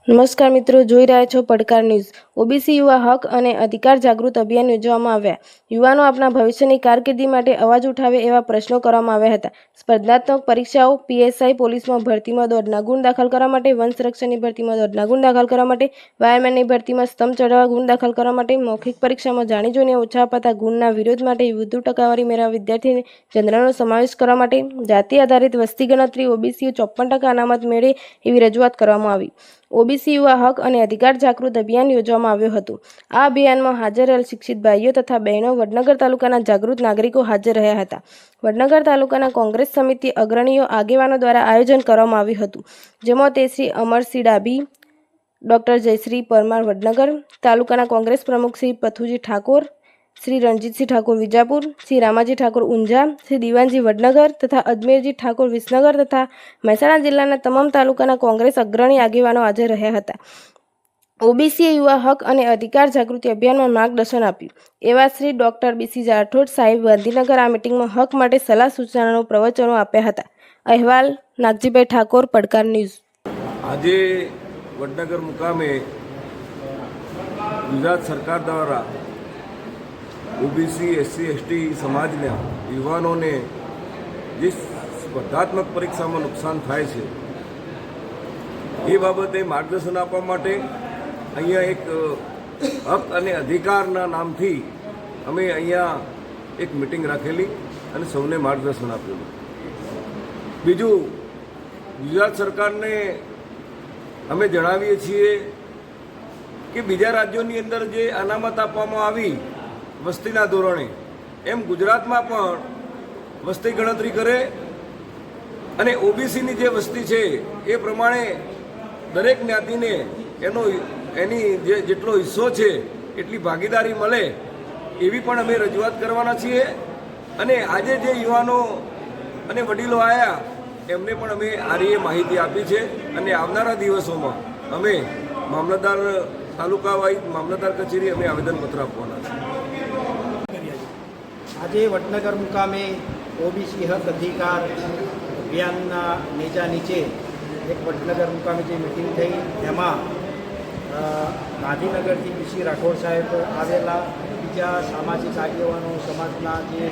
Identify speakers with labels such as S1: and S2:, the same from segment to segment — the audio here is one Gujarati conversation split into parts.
S1: નમસ્કાર મિત્રો, જોઈ રહ્યા છો પડકાર ન્યૂઝ। ઓબીસી યુવા હક અને અધિકાર જાગૃત અભિયાન યોજવામાં આવ્યા। યુવાનો આપણા ભવિષ્યની કારકિર્દી માટે અવાજ ઉઠાવે એવા પ્રશ્નો કરવામાં આવ્યા હતા। સ્પર્ધાત્મક પરીક્ષાઓ, પીએસઆઈ પોલીસમાં ભરતીમાં દોડના ગુણ દાખલ કરવા માટે, વન સંરક્ષણની ભરતીમાં દોડના ગુણ દાખલ કરવા માટે, વાયરમેનની ભરતીમાં સ્તંભ ચઢાવવા ગુણ દાખલ કરવા માટે, મૌખિક પરીક્ષામાં જાણી જોઈને ઓછા અપાતા ગુણના વિરોધ માટે વધુ ટકાવારી મેળવવા વિદ્યાર્થી જનરલનો સમાવેશ કરવા માટે, જાતિ આધારિત વસ્તી ગણતરી ઓબીસીઓ 54% અનામત મેળવે એવી રજૂઆત કરવામાં આવી। ઓબીસી યુવા હક અને અધિકાર જાગૃત અભિયાન યોજવામાં આવ્યું હતું। આ અભિયાનમાં હાજર રહેલ શિક્ષિત ભાઈઓ તથા બહેનો વડનગર તાલુકાના જાગૃત નાગરિકો હાજર રહ્યા હતા। વડનગર તાલુકાના કોંગ્રેસ સમિતિ અગ્રણીઓ આગેવાનો દ્વારા આયોજન કરવામાં આવ્યું હતું, જેમાં તે શ્રી અમરસિંહ ડાભી, ડોક્ટર જયશ્રી પરમાર વડનગર, તાલુકાના કોંગ્રેસ પ્રમુખ શ્રી પથુજી ઠાકોર, શ્રી રણજીતસિંહ ઠાકોર વિજાપુર, શ્રી રામાજી ઠાકોર ઊંઝા, શ્રી દીવાનજી વડનગર તથા અજમેરજી ઠાકોર વિસનગર તથા મહેસાણા જિલ્લાના તમામ તાલુકાના કોંગ્રેસ અગ્રણી આગેવાનો હાજર રહ્યા હતા। ઓબીસી યુવા હક અને અધિકાર જાગૃતિ અભિયાનમાં માર્ગદર્શન આપ્યું એવા શ્રી ડોક્ટર બીસી રાઠોડ સાહેબ ગાંધીનગર આ મિટિંગમાં હક માટે સલાહ સૂચનાનો પ્રવચનો આપ્યા હતા। અહેવાલ નાગજીભાઈ ઠાકોર, પડકાર ન્યૂઝ।
S2: આજે વડનગર મુકામે ગુજરાત સરકાર દ્વારા ઓબીસી એસસી એસટી સમાજના યુવાનોને જે સ્પર્ધાત્મક પરીક્ષામાં નુકસાન થાય છે એ બાબતે માર્ગદર્શન આપવા માટે અહીંયા એક હક અને અધિકારના નામથી અમે અહીંયા એક મિટિંગ રાખેલી અને સૌને માર્ગદર્શન આપેલું। બીજું, ગુજરાત સરકારને અમે જણાવીએ છીએ કે બીજા રાજ્યોની અંદર જે અનામત આપવામાં આવી વસ્તીના ધોરણે, એમ ગુજરાતમાં પણ વસ્તી ગણતરી કરે અને ઓબીસીની જે વસ્તી છે એ પ્રમાણે દરેક જ્ઞાતિને એની જેટલો હિસ્સો છે એટલી ભાગીદારી મળે એવી પણ અમે રજૂઆત કરવાના છીએ। અને આજે જે યુવાનો અને વડીલો આવ્યા એમને પણ અમે આરી માહિતી આપી છે અને આવનારા દિવસોમાં અમે મામલતદાર તાલુકા વાઇઝ મામલતદાર કચેરી અમે આવેદનપત્ર આપવાના છે।
S3: આજે વડનગર મુકામે ઓબીસી હક અધિકાર અભિયાનના નેજા નીચે એક વડનગર મુકામે જે મિટિંગ થઈ એમાં ગાંધીનગરથી બીસી રાઠોડ સાહેબ આવેલા, બીજા સામાજિક આગેવાનો, સમાજના જે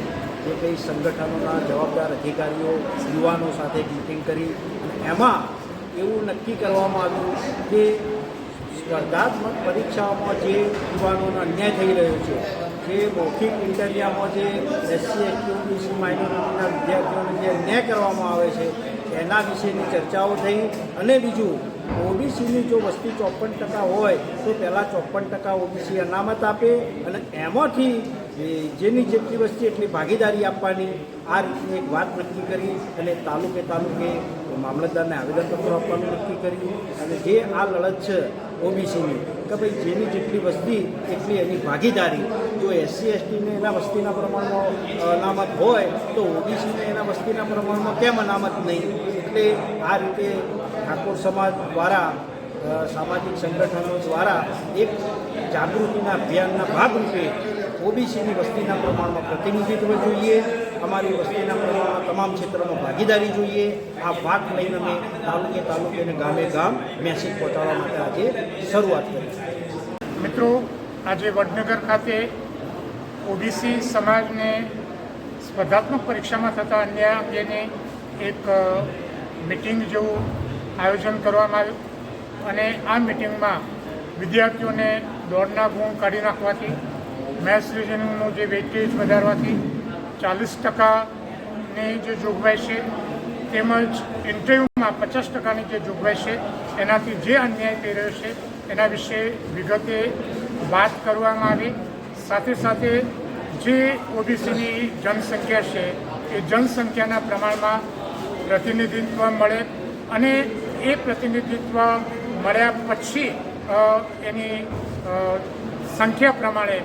S3: કંઈ સંગઠનોના જવાબદાર અધિકારીઓ, યુવાનો સાથે મિટિંગ કરી અને એમાં એવું નક્કી કરવામાં આવ્યું કે સ્પર્ધાત્મક પરીક્ષાઓમાં જે યુવાનોનો અન્યાય થઈ રહ્યો છે, જે મૌખિક ઇન્ટરવ્યુમાં જે એસસી એસટી ઓબીસી માઇનોરિટીના વિદ્યાર્થીઓને જે અન્યાય કરવામાં આવે છે એના વિશેની ચર્ચાઓ થઈ। અને બીજું, ઓબીસીની જો વસ્તી 54% હોય તો પહેલાં 54% ઓબીસી અનામત આપે અને એમાંથી જેની જેટલી વસ્તી એટલી ભાગીદારી આપવાની, આ રીતની એક વાત નક્કી કરી અને તાલુકે મામલતદારને આવેદનપત્ર આપવાનું નક્કી કર્યું। અને જે આ લડત છે ઓબીસીની કે ભાઈ જેની જેટલી વસ્તી એટલી એની ભાગીદારી, જો એસસી એસટીને એના વસ્તીના પ્રમાણમાં અનામત હોય તો ઓબીસીને એના વસ્તીના પ્રમાણમાં કેમ અનામત નહીં? એટલે આ રીતે ઠાકોર સમાજ દ્વારા, સામાજિક સંગઠનો દ્વારા એક જાગૃતિના અભિયાનના ભાગરૂપે ઓબીસીની વસ્તીના પ્રમાણમાં પ્રતિનિધિત્વ જોઈએ, અમારી વસ્તીના પ્રમાણમાં તમામ ક્ષેત્રમાં ભાગીદારી જોઈએ। આ વાત લઈને અમે તાલુકે અને ગામે ગામ મેસેજ પહોંચાડવા માટે આજે શરૂઆત કરી।
S4: મિત્રો, આજે વડનગર ખાતે ઓબીસી સમાજને સ્પર્ધાત્મક પરીક્ષામાં થતા અન્યાય અંગેની એક મિટિંગ જેવું આયોજન કરવામાં આવ્યું અને આ મિટિંગમાં વિદ્યાર્થીઓને દોડના ગુણ કાઢી નાખવાથી, મેથ્સ રિઝનિંગનું જે વેઇટેજ વધારવાથી 40%ની જે જોગવાઈ છે તેમજ ઇન્ટરવ્યૂમાં 50%ની જે જોગવાઈ છે એનાથી જે અન્યાય થઈ રહ્યો છે એના વિશે વિગતે વાત કરવામાં આવી। સાથે સાથે જે ઓબીસીની જનસંખ્યા છે એ જનસંખ્યાના પ્રમાણમાં પ્રતિનિધિત્વ મળે અને એ પ્રતિનિધિત્વ મળ્યા પછી એની સંખ્યા પ્રમાણે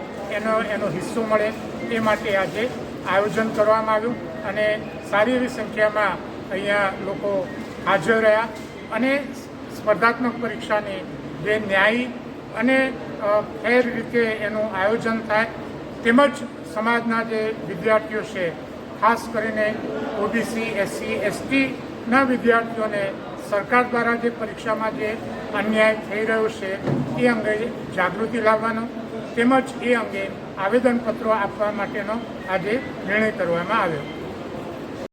S4: એનો હિસ્સો મળે એ માટે આજે આયોજન કરવામાં આવ્યું અને સારી એવી સંખ્યામાં અહીંયા લોકો હાજર રહ્યા અને સ્પર્ધાત્મક પરીક્ષાની જે ન્યાયી અને ફેર રીતે એનું આયોજન થાય તેમજ સમાજના જે વિદ્યાર્થીઓ છે, ખાસ કરીને ઓબીસી એસસી એસટીના વિદ્યાર્થીઓને સરકાર દ્વારા જે પરીક્ષામાં જે અન્યાય થઈ રહ્યો છે એ અંગે જાગૃતિ લાવવાનો તેમજ એ અંગે આવેદનપત્રો આપવા માટેનો આજે નિર્ણય કરવામાં આવ્યો.